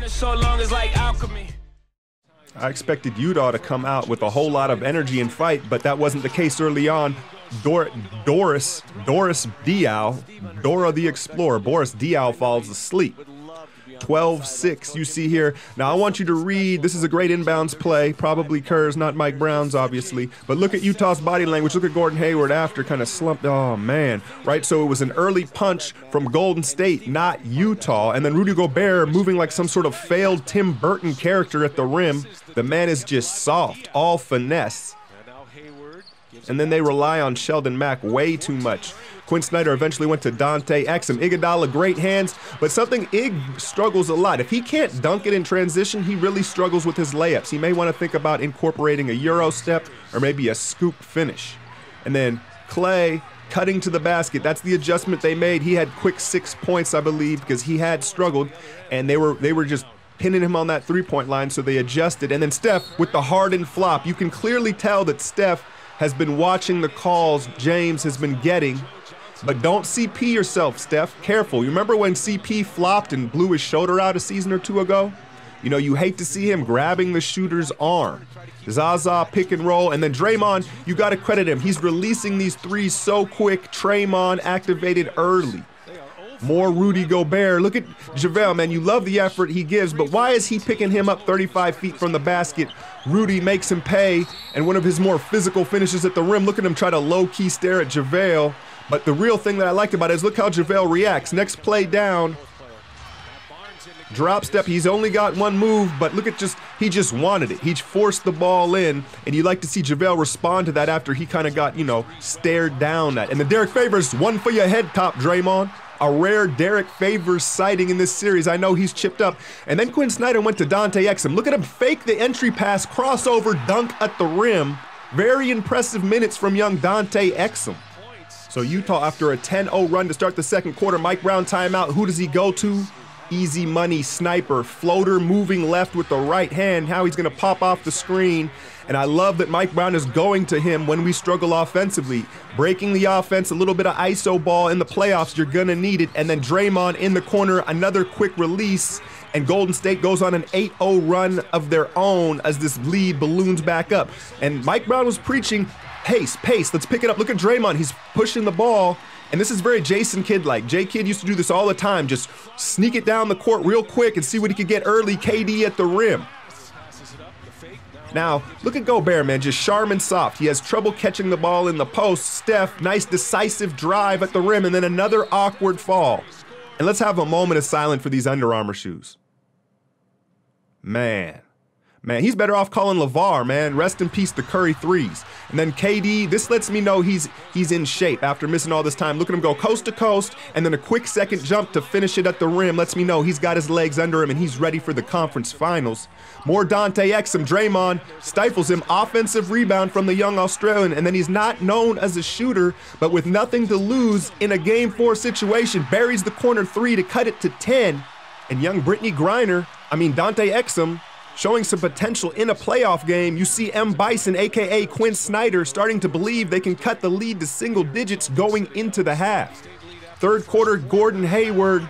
so long is like alchemy. I expected Utah to come out with a whole lot of energy and fight, but that wasn't the case early on. Doris Diaw, Dora the Explorer, Boris Diaw falls asleep. 12-6 you see here. Now I want you to read, this is a great inbounds play, probably Kerr's, not Mike Brown's obviously, but look at Utah's body language. Look at Gordon Hayward after, kind of slumped. Oh man, right? So it was an early punch from Golden State, not Utah, and then Rudy Gobert moving like some sort of failed Tim Burton character at the rim. The man is just soft, all finesse. And then they rely on Sheldon Mack way too much. Quinn Snyder eventually went to Dante Exum. Iguodala, great hands, but something Ig struggles a lot. If he can't dunk it in transition, he really struggles with his layups. He may want to think about incorporating a Euro step or maybe a scoop finish. And then Clay cutting to the basket. That's the adjustment they made. He had quick 6 points, I believe, because he had struggled, and they were just pinning him on that three-point line, so they adjusted. And then Steph with the Harden flop. You can clearly tell that Steph has been watching the calls James has been getting. But don't CP yourself, Steph. Careful. You remember when CP flopped and blew his shoulder out a season or two ago? You know, you hate to see him grabbing the shooter's arm. Zaza pick and roll, and then Draymond, you got to credit him. He's releasing these threes so quick. Draymond activated early. More Rudy Gobert. Look at JaVale, man. You love the effort he gives, but why is he picking him up 35 feet from the basket? Rudy makes him pay, and one of his more physical finishes at the rim. Look at him try to low-key stare at JaVale. But the real thing that I liked about it is look how JaVale reacts. Next play down, drop step. He's only got one move, but look at he just wanted it. He forced the ball in, and you like to see JaVale respond to that after he kind of got, stared down at. And the Derek Favors, one for your head top, Draymond. A rare Derek Favors sighting in this series. I know he's chipped up. And then Quinn Snyder went to Dante Exum. Look at him fake the entry pass, crossover, dunk at the rim. Very impressive minutes from young Dante Exum. So Utah, after a 10-0 run to start the second quarter, Mike Brown timeout. Who does he go to? Easy money sniper, floater moving left with the right hand. How he's going to pop off the screen. And I love that Mike Brown is going to him when we struggle offensively. Breaking the offense, a little bit of ISO ball in the playoffs, you're going to need it. And then Draymond in the corner, another quick release. And Golden State goes on an 8-0 run of their own as this lead balloons back up. And Mike Brown was preaching, pace, let's pick it up. Look at Draymond, he's pushing the ball. And this is very Jason Kidd-like. J-Kidd used to do this all the time, just sneak it down the court real quick and see what he could get early. KD at the rim. Now, look at Gobert, man, just Charmin soft. He has trouble catching the ball in the post. Steph, nice decisive drive at the rim, and then another awkward fall. And let's have a moment of silence for these Under Armour shoes. Man, he's better off calling LeVar, man. Rest in peace, the Curry threes. And then KD, this lets me know he's in shape after missing all this time. Look at him go coast to coast, and then a quick second jump to finish it at the rim. Lets me know he's got his legs under him, and he's ready for the conference finals. More Dante Exum. Draymond stifles him. Offensive rebound from the young Australian, and then he's not known as a shooter, but with nothing to lose in a Game 4 situation, buries the corner three to cut it to 10. And young Dante Exum, showing some potential in a playoff game. You see M. Bison, a.k.a. Quinn Snyder, starting to believe they can cut the lead to single digits going into the half. Third quarter, Gordon Hayward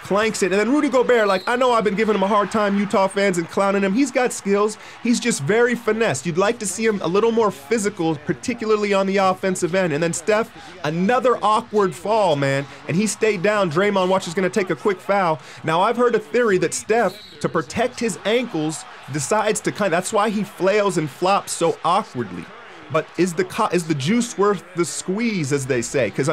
clanks it. And then Rudy Gobert, I know I've been giving him a hard time, Utah fans, and clowning him. He's got skills. He's just very finessed. You'd like to see him a little more physical, particularly on the offensive end. And then Steph, another awkward fall, man. And he stayed down. Draymond Watch is going to take a quick foul. Now, I've heard a theory that Steph, to protect his ankles, decides to that's why he flails and flops so awkwardly. But is the juice worth the squeeze, as they say? Because,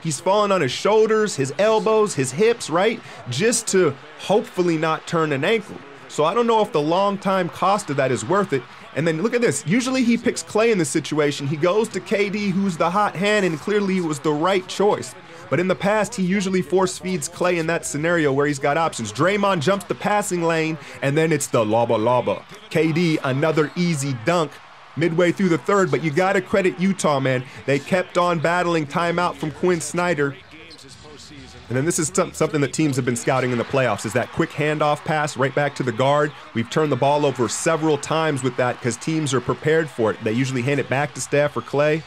he's falling on his shoulders, his elbows, his hips, right? Just to hopefully not turn an ankle. So I don't know if the long-time cost of that is worth it. And then look at this. Usually he picks Clay in this situation. He goes to KD, who's the hot hand, and clearly it was the right choice. But in the past, he usually force feeds Clay in that scenario where he's got options. Draymond jumps the passing lane, and then it's the loba. KD, another easy dunk midway through the third, but you got to credit Utah, man. They kept on battling timeout from Quinn Snyder. And then this is something that teams have been scouting in the playoffs, is that quick handoff pass right back to the guard. We've turned the ball over several times with that because teams are prepared for it. They usually hand it back to Steph or Clay.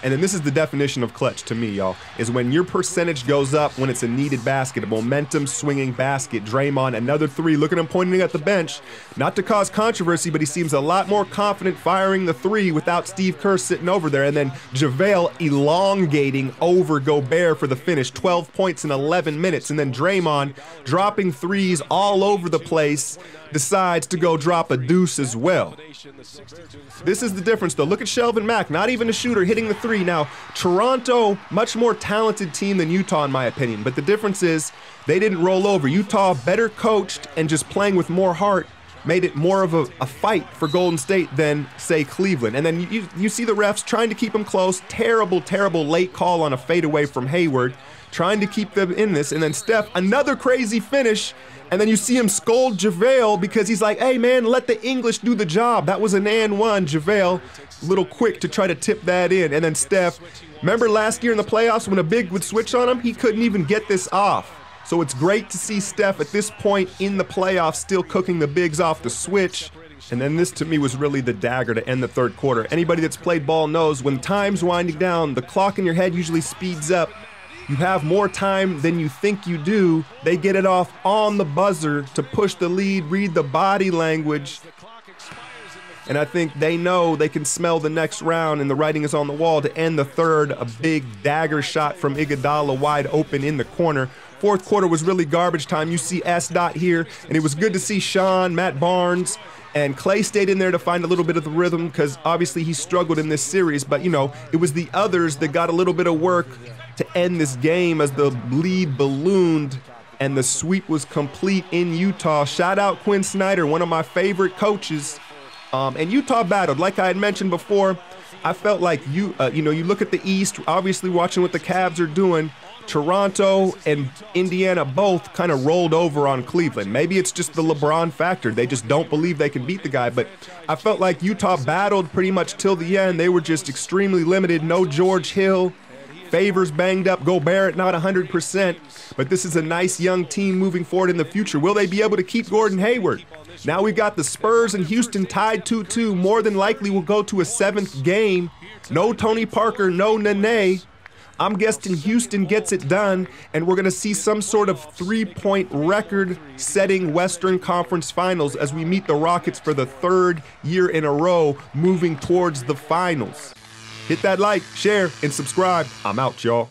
And then this is the definition of clutch to me, y'all, is when your percentage goes up when it's a needed basket, a momentum swinging basket. Draymond, another three. Look at him pointing at the bench. Not to cause controversy, but he seems a lot more confident firing the three without Steve Kerr sitting over there. And then JaVale elongating over Gobert for the finish. 12 points in 11 minutes. And then Draymond dropping threes all over the place, decides to go drop a deuce as well. This is the difference, though. Look at Shelvin Mack, not even a shooter, hitting the three. Now, Toronto, much more talented team than Utah, in my opinion. But the difference is they didn't roll over. Utah, better coached and just playing with more heart, made it more of a fight for Golden State than, say, Cleveland. And then you see the refs trying to keep them close. Terrible, terrible late call on a fadeaway from Hayward, trying to keep them in this. And then Steph, another crazy finish. And then you see him scold JaVale because he's like, hey, man, let the English do the job. That was an and one. JaVale, a little quick to try to tip that in. And then Steph, remember last year in the playoffs when a big would switch on him? He couldn't even get this off. So it's great to see Steph at this point in the playoffs still cooking the bigs off the switch. And then this, to me, was really the dagger to end the third quarter. Anybody that's played ball knows when time's winding down, the clock in your head usually speeds up. You have more time than you think you do. They get it off on the buzzer to push the lead, read the body language. And I think they know they can smell the next round, and the writing is on the wall to end the third. A big dagger shot from Iguodala wide open in the corner. Fourth quarter was really garbage time. You see S. Dot here, and it was good to see Sean, Matt Barnes, and Clay stayed in there to find a little bit of the rhythm because obviously he struggled in this series. But, you know, it was the others that got a little bit of work to end this game as the lead ballooned and the sweep was complete in Utah. Shout out Quinn Snyder, one of my favorite coaches. And Utah battled. Like I had mentioned before, I felt like you look at the East, obviously watching what the Cavs are doing. Toronto and Indiana both kind of rolled over on Cleveland. Maybe it's just the LeBron factor. They just don't believe they can beat the guy. But I felt like Utah battled pretty much till the end. They were just extremely limited. No George Hill. Favors banged up. Gobert not 100%. But this is a nice young team moving forward in the future. Will they be able to keep Gordon Hayward? Now we've got the Spurs and Houston tied 2-2. More than likely we'll go to a seventh game. No Tony Parker, no Nene. I'm guessing Houston gets it done, and we're going to see some sort of three-point record-setting Western Conference Finals as we meet the Rockets for the third year in a row, moving towards the finals. Hit that like, share, and subscribe. I'm out, y'all.